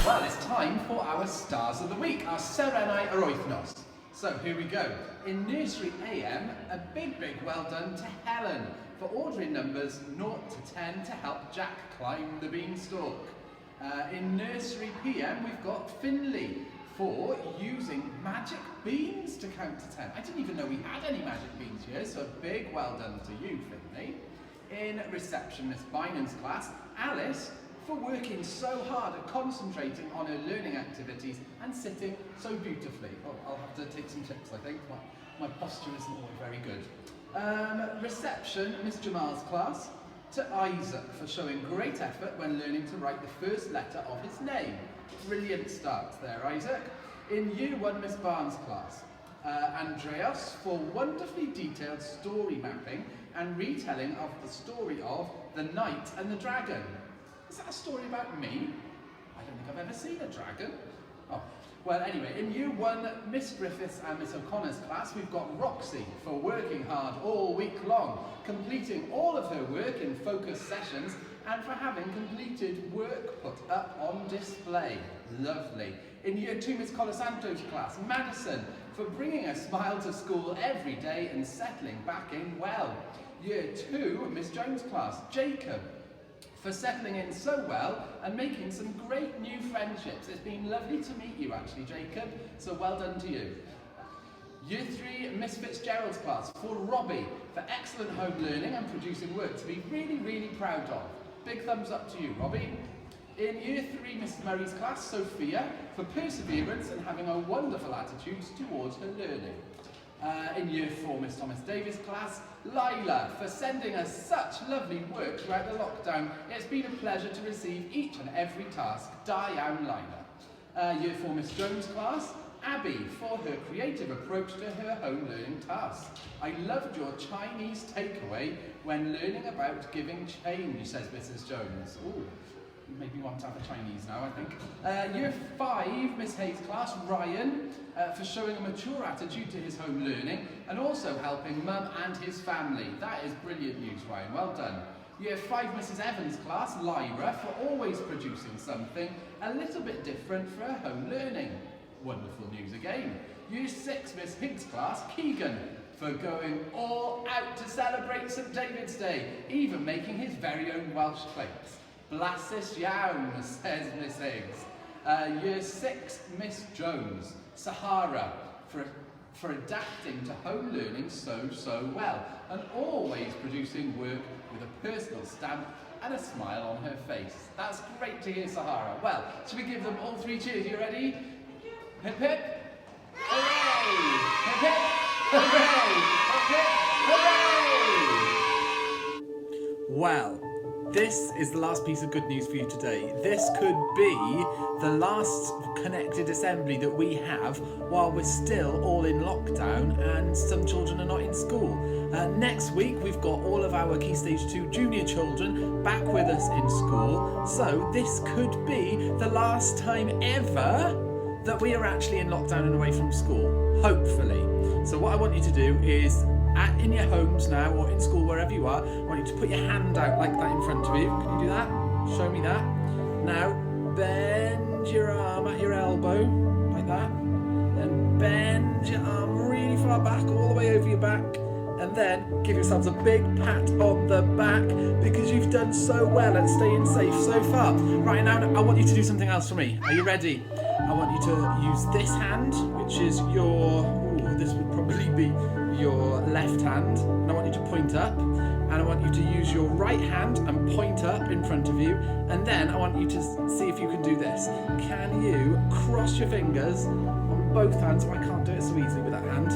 Well, it's time for our Stars of the Week, our Serenai Aroithnos. So here we go. In Nursery AM, a big well done to Helen for ordering numbers 0 to 10 to help Jack climb the beanstalk. In Nursery PM, we've got Finley for using magic beans to count to 10. I didn't even know we had any magic beans here, so a big well done to you, Finley. In Reception, Miss Bynum's class, Alice for working so hard at concentrating on her learning activities and sitting so beautifully. Oh, I'll have to take some tips, I think. My posture isn't always very good. Reception, Miss Jamal's class, to Isaac for showing great effort when learning to write the first letter of his name. Brilliant start there, Isaac. In Year 1, Miss Barnes' class, Andreas for wonderfully detailed story mapping and retelling of the story of The Knight and the Dragon. Is that a story about me? I don't think I've ever seen a dragon. Oh, well, anyway, in Year 1, Miss Griffiths and Miss O'Connor's class, we've got Roxy for working hard all week long, completing all of her work in focus sessions and for having completed work put up on display. Lovely. In Year 2, Miss Colasanto's class, Madison for bringing a smile to school every day and settling back in well. Year 2, Miss Jones' class, Jacob for settling in so well and making some great new friendships. It's been lovely to meet you actually, Jacob, so well done to you. Year 3, Miss Fitzgerald's class, for Robbie, for excellent home learning and producing work to be really proud of. Big thumbs up to you, Robbie. In Year 3, Miss Murray's class, Sophia, for perseverance and having a wonderful attitude towards her learning. In Year 4, Miss Thomas Davis' class, Lila, for sending us such lovely work throughout the lockdown. It's been a pleasure to receive each and every task. Diane Lila. Year 4, Miss Jones' class, Abby, for her creative approach to her home learning tasks. I loved your Chinese takeaway when learning about giving change, says Mrs. Jones. Ooh. Maybe want to have a Chinese now, I think. Year 5, Miss Hayes' class, Ryan, for showing a mature attitude to his home learning and also helping Mum and his family. That is brilliant news, Ryan. Well done. Year 5, Mrs. Evans' class, Lyra, for always producing something a little bit different for her home learning. Wonderful news again. Year 6, Miss Higgs' class, Keegan, for going all out to celebrate St David's Day, even making his very own Welsh claims. Blasus iawn, says Miss Higgs. Year 6, Miss Jones, Sahara, for adapting to home learning so well, and always producing work with a personal stamp and a smile on her face. That's great to hear, Sahara. Well, should we give them all 3 cheers? You ready? Hip hip! Hooray! Hip hip! Hooray! Hip hip! Hooray! Well, this is the last piece of good news for you today. This could be the last connected assembly that we have while we're still all in lockdown and some children are not in school. Next week we've got all of our Key Stage 2 junior children back with us in school. So this could be the last time ever that we are actually in lockdown and away from school, hopefully. So what I want you to do is in your homes now or in school, wherever you are, I want you to put your hand out like that in front of you. Can you do that? Show me that. Now, bend your arm at your elbow, like that. Then bend your arm really far back, all the way over your back. And then give yourselves a big pat on the back because you've done so well at staying safe so far. Right now, I want you to do something else for me. Are you ready? I want you to use this hand, which is this would probably be your left hand, and I want you to point up, and I want you to use your right hand and point up in front of you, and then I want you to see if you can do this. Can you cross your fingers on both hands? Oh, I can't do it so easily with that hand.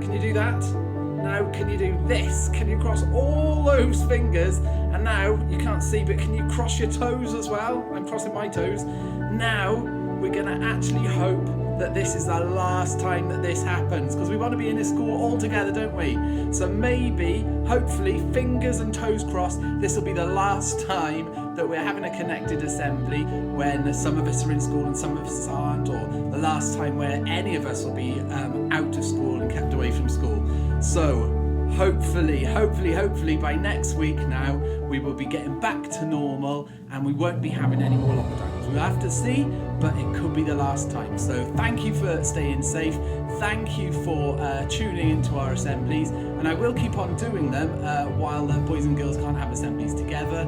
Can you do that? Now can you do this? Can you cross all those fingers? And now you can't see, but can you cross your toes as well? I'm crossing my toes. Now we're going to actually hope that this is the last time that this happens, because we want to be in this school all together, don't we? So maybe, hopefully, fingers and toes crossed, this will be the last time that we're having a connected assembly when some of us are in school and some of us aren't, or the last time where any of us will be out of school and kept away from school. So hopefully by next week now we will be getting back to normal and we won't be having any more lockdowns. We'll have to see, but it could be the last time. So thank you for staying safe. Thank you for tuning into our assemblies, and I will keep on doing them while the boys and girls can't have assemblies together,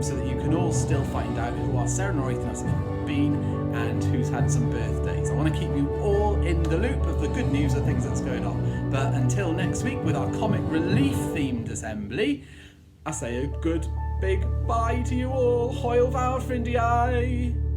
so that you can all still find out who our Sarah and Roythnos have been and who's had some birthdays. I want to keep you all in the loop of the good news of things that's going on. But until next week with our comic relief themed assembly, I say a good big bye to you all. Hwyl fawr ffrindiau!